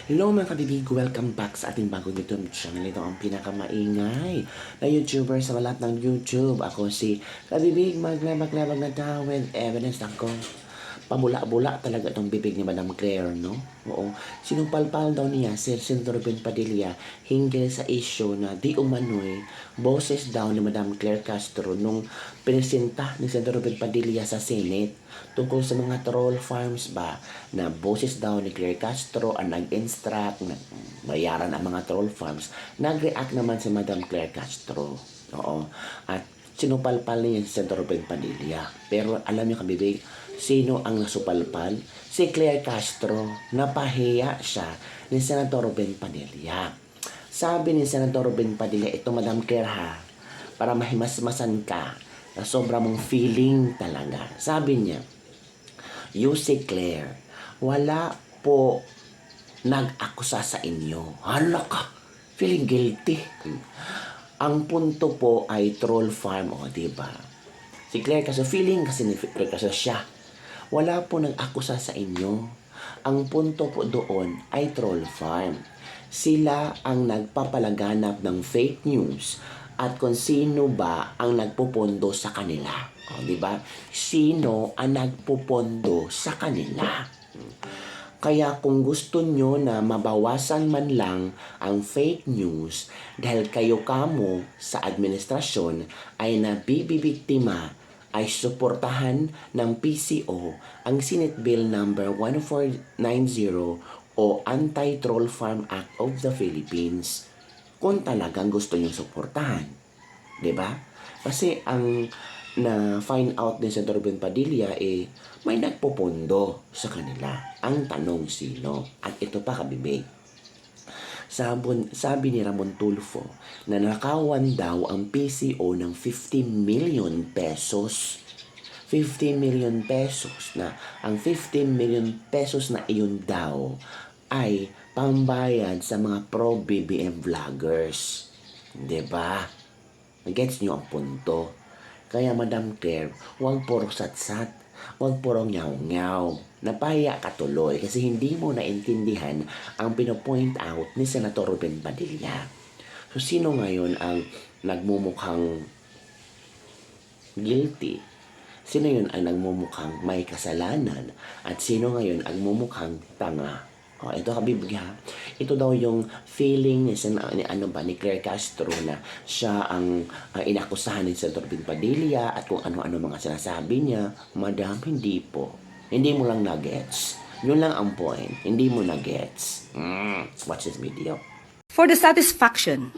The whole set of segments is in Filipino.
Hello mga kabibig, welcome back sa ating bagong YouTube channel. Ito ang pinakamaingay na YouTuber sa lahat ng YouTube. Ako si Kabibig, maglabag na daw with evidence. Ako, pabula-bula talaga itong bibig ni Madam Claire, no? Oo. Sinumpalpal daw niya si Senator Ben Padilla hinggil sa issue na di umano'y boses daw ni Madam Claire Castro nung pinisenta ni Senator Ben Padilla sa Senate tungkol sa mga troll farms ba na boses daw ni Claire Castro ang nag-instruct na bayaran ang mga troll farms. Nag-react naman si Madam Claire Castro. Oo. At sinupalpal niya si Senator Ben Padilla. Pero alam niyo kabibig, sino ang nasupalpal? Si Claire Castro. Napahiya siya ni Senator Ben Padilla. Sabi ni Senator Ben Padilla, ito Madam Claire ha, para mahimasmasan ka na sobra mong feeling talaga. Sabi niya, you si Claire, wala po nag-akusa sa inyo. Hala ka, feeling guilty. Ang punto po ay troll farm, o diba? Si Claire kasi feeling kasi ni Claire kasi siya. Wala po nag-akusa sa inyo. Ang punto po doon ay troll farm. Sila ang nagpapalaganap ng fake news at kung sino ba ang nagpupondo sa kanila. O, diba? Sino ang nagpupondo sa kanila? Kaya kung gusto nyo na mabawasan man lang ang fake news dahil kayo kamo sa administrasyon ay nabibibiktima, ay suportahan ng PCO ang Senate Bill number 1490 o Anti-Troll Farm Act of the Philippines kung talagang gusto nyo suportahan. 'Di ba? Kasi ang na-find out ni Senator Ben Padilla may nagpupondo sa kanila. Ang tanong sino? At ito pa kabibig. Sabi ni Ramon Tulfo na nakawan daw ang PCO ng 50 million pesos. 50 million pesos na ang 15 million pesos na iyon daw ay pambayad sa mga pro-BBM vloggers. Diba? Gets nyo ang punto? Kaya Madam Claire, huwag puro satsat, huwag puro nyaw-nyaw. Napahiya ka tuloy kasi hindi mo naintindihan ang pinopoint out ni Senator Ben Padilla. So sino ngayon ang nagmumukhang guilty? Sino yun ang nagmumukhang may kasalanan? At sino ngayon ang mumukhang tanga? O, ito kabibig ha. Ito daw yung feeling ni Claire Castro na siya ang inakusahan ni Senator Ben Padilla at kung ano-ano mga sinasabi niya. Madam, hindi po. Hindi mo lang na-gets. Yun lang ang point. Hindi mo na-gets. Watch this video. For the satisfaction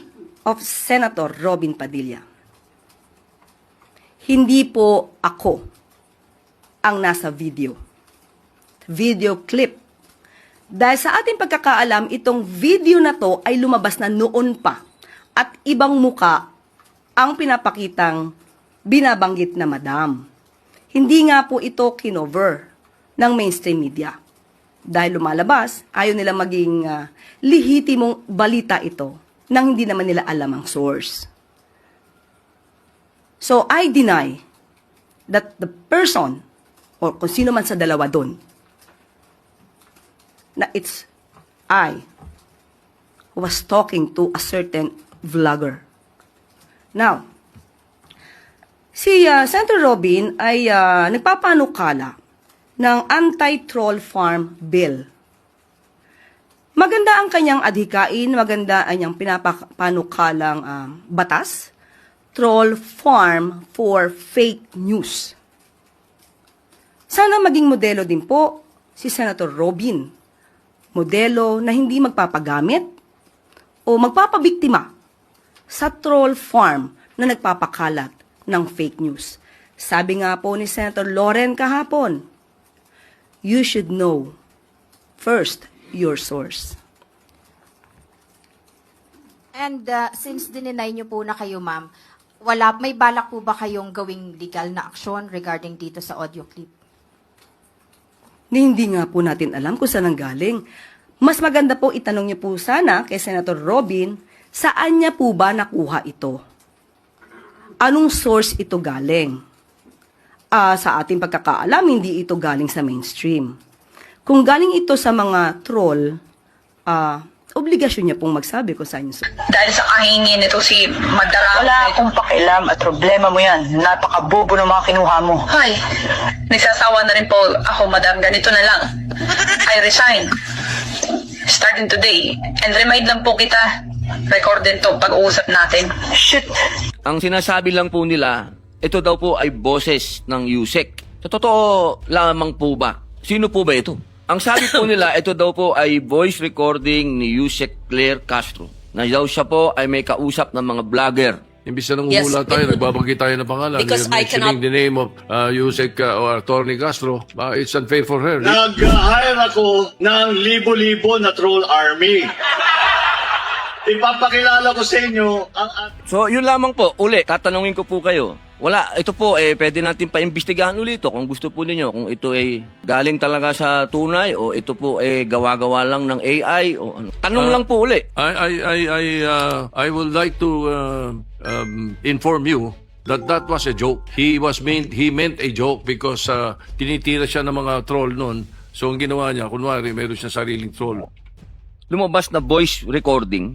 of Senator Robin Padilla, hindi po ako ang nasa video clip. Dahil sa ating pagkakaalam, itong video na to ay lumabas na noon pa at ibang muka ang pinapakitang binabanggit na madam. Hindi nga po ito kinover ng mainstream media. Dahil lumalabas, ayaw nila maging lihitimong balita ito nang hindi naman nila alam ang source. So, I deny that the person, or kung sino man sa dalawa doon, na it's I who was talking to a certain vlogger. Now, si Senator Robin ay nagpapanukala ng Anti-Troll Farm Bill. Maganda ang kanyang adhikain, maganda ang kanyang pinapanukalang batas, Troll Farm for Fake News. Sana maging modelo din po si Senator Robin. Modelo na hindi magpapagamit o magpapabiktima sa troll farm na nagpapakalat ng fake news. Sabi nga po ni Senator Loren kahapon, you should know first your source. And since dininay niyo po na kayo, ma'am, may balak po ba kayong gawing legal na aksyon regarding dito sa audio clip? Hindi nga po natin alam kung saan ang galing. Mas maganda po itanong niyo po sana kay Senator Robin, saan niya po ba nakuha ito? Anong source ito galing? Sa ating pagkakaalam, hindi ito galing sa mainstream. Kung galing ito sa mga troll, obligasyon niya pong magsabi kung saan yung Dahil sa kahingin nito si Madarao. Wala akong pakialam at problema mo yan. Napakabobo ng mga kinuha mo. Hay, nagsasawa na rin po ako, madam. Ganito na lang. I resign. Starting today. And remind lang po kita, record din to pag-uusap natin. Shit! Ang sinasabi lang po nila, ito daw po ay boses ng USEC. Sa totoo lamang po ba? Sino po ba ito? Ang sabi po nila, ito daw po ay voice recording ni USEC Claire Castro. Na daw siya po ay may kausap ng mga vlogger. Imbis na Yes, nanguhula tayo, it- nagbabangkit tayo ng pangalan. Because You're I mentioning cannot- the name of Yusek or Attorney Castro. It's unfair for her. Nag-hire ako ng libo-libo na troll army. Ipapakilala ko sa inyo ang So, yun lamang po. Uli, tatanungin ko po kayo. Wala, ito po, pwede natin paimbestigahan ulit ito kung gusto po ninyo. Kung ito ay galing talaga sa tunay o ito po ay gawa-gawa lang ng AI o ano. Tanong lang po uli. I would like to inform you that that was a joke. He meant a joke because tinitira siya ng mga troll noon. So, ang ginawa niya, kunwari, meron siya sariling troll. Lumabas na voice recording,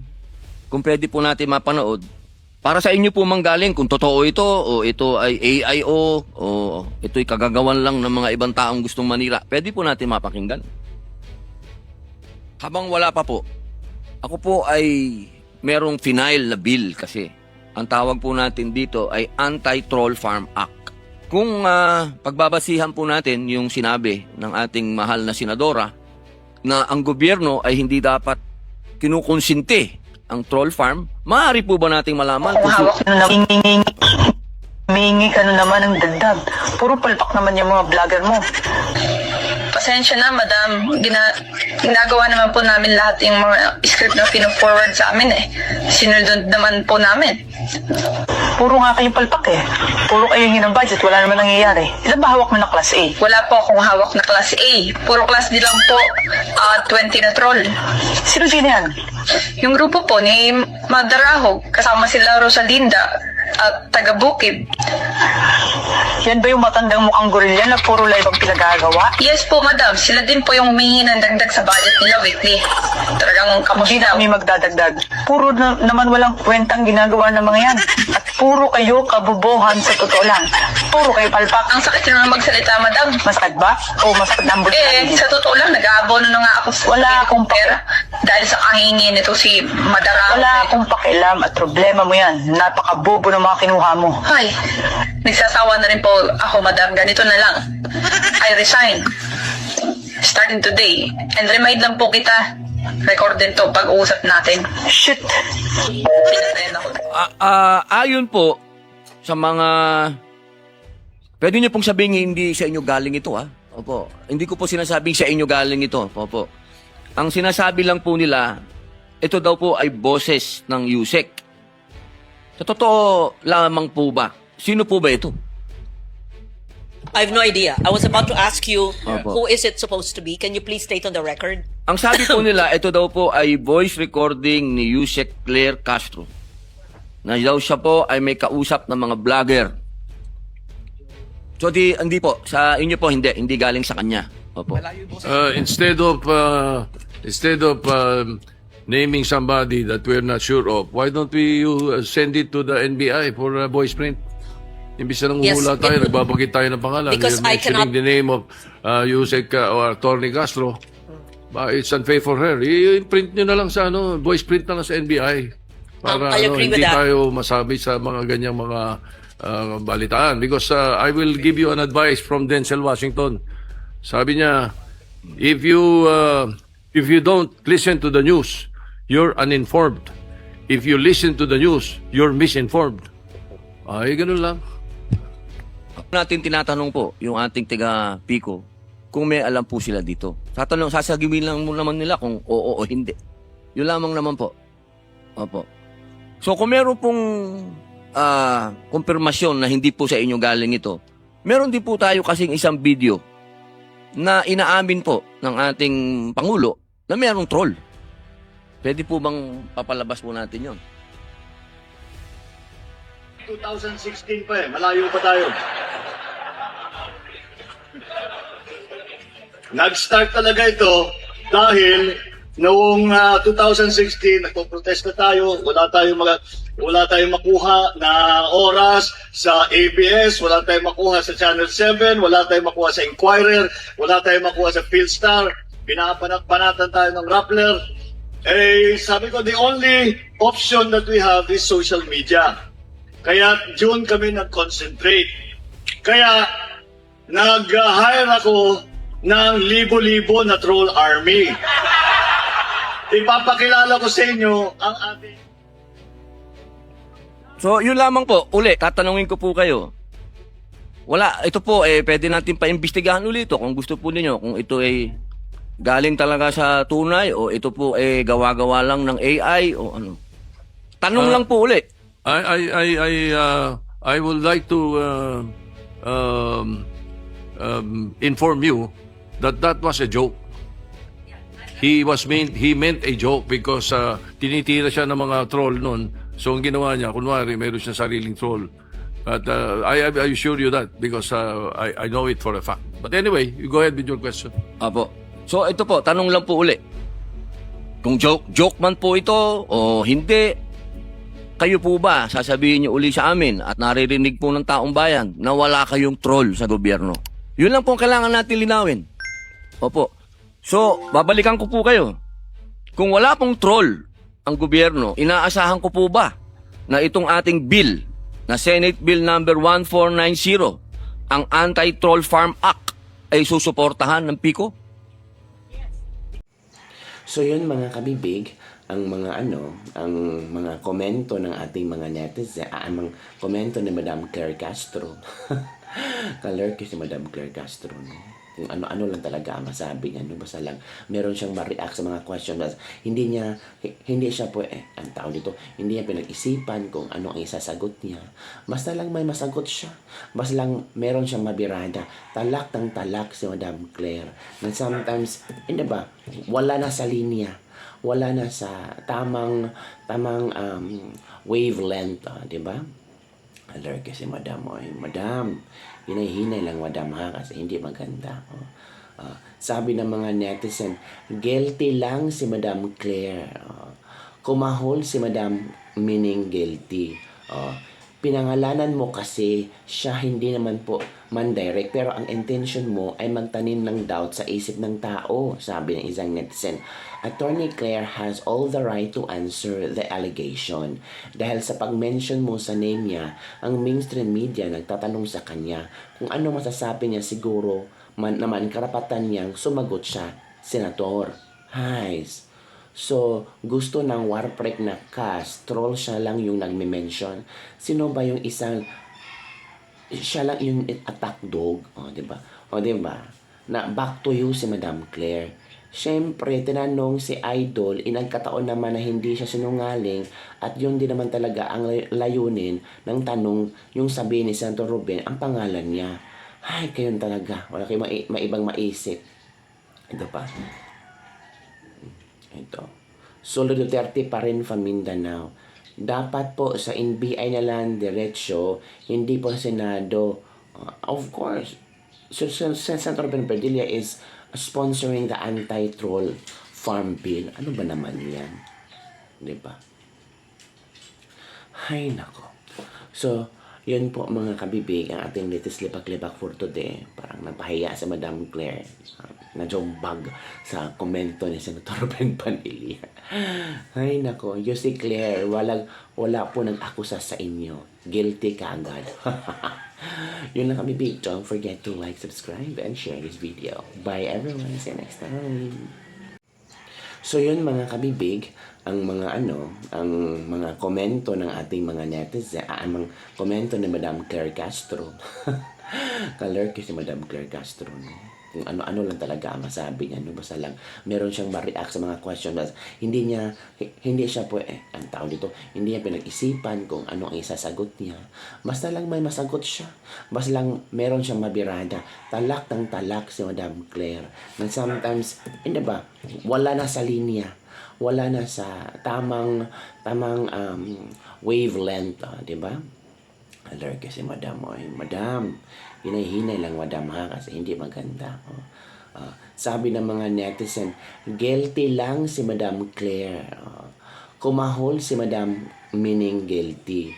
kung pwede po natin mapanood, para sa inyo po manggaling kung totoo ito o ito ay AI o ito'y kagagawan lang ng mga ibang taong gustong manira. Pwede po natin mapakinggan. Habang wala pa po, ako po ay merong final na bill kasi. Ang tawag po natin dito ay Anti-Troll Farm Act. Kung pagbabasihan po natin yung sinabi ng ating mahal na senadora na ang gobyerno ay hindi dapat kinukonsinti ang troll farm, maaari po ba nating malaman Kung kung hawak na mingi ka na naman ng dagdag. Puro palpak naman yung mga vlogger mo. Pasensya na, madam. Ginagawa naman po namin lahat yung mga script na pino-forward sa amin eh. Sinunod naman po namin. Puro nga kayong palpak eh. Puro kayo hingi ng budget. Wala naman nangyayari. Ilan ba hawak mo na class A? Wala po akong hawak na class A. Puro class D lang po. 20 na troll. Sino yan? Yung grupo po ni Madarao, kasama sila Rosalinda at taga Bukid. Yan ba yung matandang mukhang gorilla na puro live ang pinagagawa? Yes po, madam. Sila din po yung humingi ng dagdag sa budget nila weekly. Talagang Hindi kamusta. na kami magdadagdag. Puro naman walang kwentang ginagawa ng mga yan. At puro kayo kabubuhan sa totoo lang. Puro kayo palpak. Ang sakit naman magsalita, madam. Masakit ba? O masakit na ang bulsa? Sa totoo lang, nag-aabono na nga ako sa Wala sarili akong kong pera. Dahil sa kahingin nito si Madarao. Wala akong pakialam at problema mo yan. Napakabobo ng mga kinuha mo. Hay, nagsasawa na rin po ako, madam. Ganito na lang. I resign. Starting today. And remind lang po kita, record din to pag-uusap natin. Shit! Pinatayan ako. ayon po sa mga pwede niyo pong sabihin hindi sa inyo galing ito Opo. Hindi ko po sinasabing sa inyo galing ito. Opo. Ang sinasabi lang po nila, ito daw po ay boses ng USEC. Sa totoo lamang po ba? Sino po ba ito? I have no idea. I was about to ask you, Opo. who is it supposed to be? Can you please state on the record? Ang sabi po nila, ito daw po ay voice recording ni Yusek Claire Castro. Na daw siya po ay may kausap ng mga vlogger. So hindi po, sa inyo po hindi galing sa kanya. Opo. Instead of naming somebody that we're not sure of, why don't we send it to the NBI for voice print? Imbis na nanguhula Yes, tayo, it- nagbabangkit tayo ng pangalan. Because You're I mentioning cannot- the name of Yusek or Attorney Castro. It's unfair for her. I-print nyo na lang sa voice print na lang sa NBI. Para I agree with hindi that. tayo masabi sa mga ganyang mga balitaan. Because I will give you an advice from Denzel Washington. Sabi niya, if you don't listen to the news, you're uninformed. If you listen to the news, you're misinformed. Ay, ganun lang. Natin tinatanong po yung ating tiga Pico kung may alam po sila dito. Sasagimin lang mo naman nila kung oo o hindi. Yun lamang naman po. Opo. So kung meron pong kumpirmasyon na hindi po sa inyo galing ito, meron din po tayo kasing isang video na inaamin po ng ating Pangulo na merong troll. Pwede po bang papalabas po natin yon? 2016 pa malayo pa tayo. Nag-start talaga ito dahil Noong 2016, nagpo-protesta tayo, wala tayong makuha na oras sa ABS, wala tayong makuha sa Channel 7, wala tayong makuha sa Inquirer, wala tayong makuha sa Philstar, pinapanat-panatan tayo ng Rappler. Eh, sabi ko, the only option that we have is social media. Kaya June kami nag-concentrate. Kaya nag-hire ako ng libo-libo na troll army. Ipapakilala ko sa inyo ang ating... So, yun lamang po. Uli, tatanungin ko po kayo. Wala, ito po, pwede natin paimbestigahan ulit ito kung gusto po ninyo. Kung ito ay galing talaga sa tunay o ito po gawa-gawa lang ng AI o ano. Tanong lang po uli. I would like to inform you that that was a joke. He meant a joke because tinitira siya ng mga troll noon. So ang ginawa niya, kunwari mayroon siya sariling troll. But I assure you that because I know it for a fact. But anyway, you go ahead with your question. Apo. So ito po, tanong lang po uli. Kung joke man po ito o hindi, kayo po ba sasabihin niyo uli sa amin at naririnig po ng taong bayan na wala kayong troll sa gobyerno? Yun lang po ang kailangan natin linawin. Opo. So, babalikan ko po kayo. Kung wala pong troll ang gobyerno, inaasahan ko po ba na itong ating bill na Senate Bill number 1490, ang Anti-Troll Farm Act, ay susuportahan ng PICO? So yun mga kabibig, ang mga komento ng ating mga netizen, ang komento ni Madam Claire Castro. Kalerky si Madam Claire Castro, no? Kung ano-ano lang talaga ang masabi niya, no? Basta lang meron siyang ma-react sa mga questions. Hindi siya po, ang tao dito, hindi niya pinag-isipan kung ano ang isasagot niya. Basta lang may masagot siya. Basta lang meron siyang mabirada. Talak ng talak si Madam Claire. And sometimes, hindi ba, wala na sa linya. Wala na sa tamang wavelength, di ba? Alert kasi Madam, Madam, hinay-hinay lang Madam ha, kasi hindi maganda. Sabi ng mga netizen, guilty lang si Madam Claire. Kumahol si Madam, meaning guilty. Pinangalanan mo kasi siya, hindi naman po man direct, pero ang intention mo ay magtanim ng doubt sa isip ng tao, sabi ng isang netizen. Attorney Claire has all the right to answer the allegation. Dahil sa pag-mention mo sa name niya, ang mainstream media nagtatanong sa kanya kung ano masasabi niya, siguro naman karapatan niyang sumagot siya, Senator. Highs. So, gusto ng Warprek na cast, troll siya lang yung nagme-mention. Sino ba yung isang, siya lang yung attack dog, diba? Diba? Na back to you si Madam Claire. Siyempre, tinanong si Idol, inagkataon naman na hindi siya sinungaling at yun din naman talaga ang layunin ng tanong, yung sabi ni Senator Ruben, ang pangalan niya. Ay, kayon talaga. Wala kayong maibang maisip. Ito pa. Ito. Solo Duterte pa rin from Mindanao. Dapat po sa NBI na lang diretsyo, hindi po sa Senado. Of course, Senator Ben Padilla is sponsoring the anti-troll farm bill. Ano ba naman yan? Diba? Ay, nako. So, yun po mga kabibig, ang ating latest libak-libak for today. Parang napahiya sa Madam Claire. Najombag sa komento ni Senator Ben Padilla. Ay, nako. You see, Claire, wala po nag-akusa sa inyo. Guilty ka agad. Yun lang kami, big. Don't forget to like, subscribe, and share this video. Bye everyone. See you next time. So yun mga kabibig, ang mga komento ng ating mga netizen, ang komento ni Madam Claire Castro. Kalerky si Madam Claire Castro, no? Kung ano-ano lang talaga ang masabi niya, no? Basta lang meron siyang ma-react sa mga questions. Hindi siya po, ang tao dito, hindi niya pinag-isipan kung ano ang isasagot niya. Basta lang may masagot siya. Basta lang meron siyang mabirada. Talak ng talak si Madam Claire. And sometimes, hindi ba, wala na sa linya. Wala na sa tamang wavelength, di ba? Alert kasi Madam, Madam, hinay-hinay lang Madam ha, kasi hindi maganda. Sabi ng mga netizen, guilty lang si Madam Claire. Kumahol si Madam meaning guilty.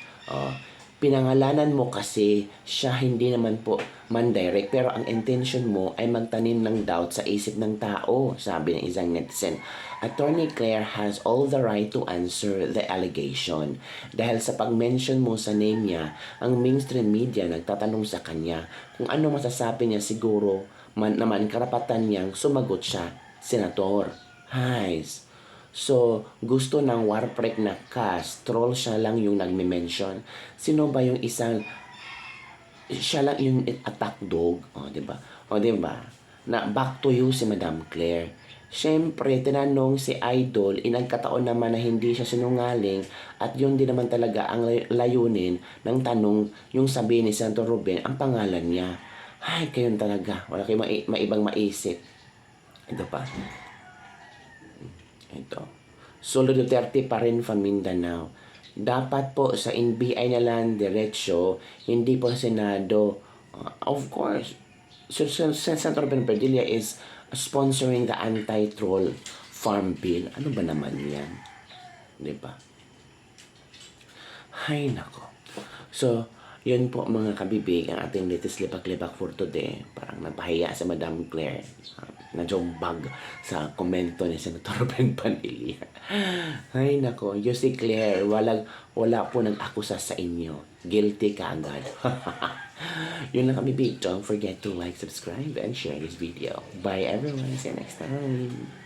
Pinangalanan mo kasi siya, hindi naman po man direct, pero ang intention mo ay magtanim ng doubt sa isip ng tao, sabi ng isang netizen. Attorney Claire has all the right to answer the allegation. Dahil sa pag-mention mo sa name niya, ang mainstream media nagtatanong sa kanya kung ano masasabi niya, siguro naman karapatan niyang sumagot siya, Senator. Highs. So, gusto ng Warprek na cast, troll siya lang yung nagme-mention. Sino ba yung isang, siya lang yung attack dog, di ba? Di ba? Na back to you si Madam Claire. Siyempre, tinanong si Idol, inagkataon naman na hindi siya sinungaling at yun din naman talaga ang layunin ng tanong, yung sabi ni Senator Ruben, ang pangalan niya. Ay, kayon talaga. Wala kayong maibang maisip. Ito pa. Ito. Solo Duterte pa rin from Mindanao. Dapat po sa NBI na lang diretsyo, hindi po sa Senado. Of course, Senator Ben Padilla is sponsoring the anti-troll farm bill. Ano ba naman yan? Diba? Ay, nako. So, yun po mga kabibig, ang ating latest lipak-lipak for today. Parang napahiya sa Madam Claire. Najombag sa komento ni Senator Ben Padilla. Ay nako, you si Claire, wala po nag-akusa sa inyo. Guilty ka agad. Yun lang kabibig. Don't forget to like, subscribe, and share this video. Bye everyone. See you next time.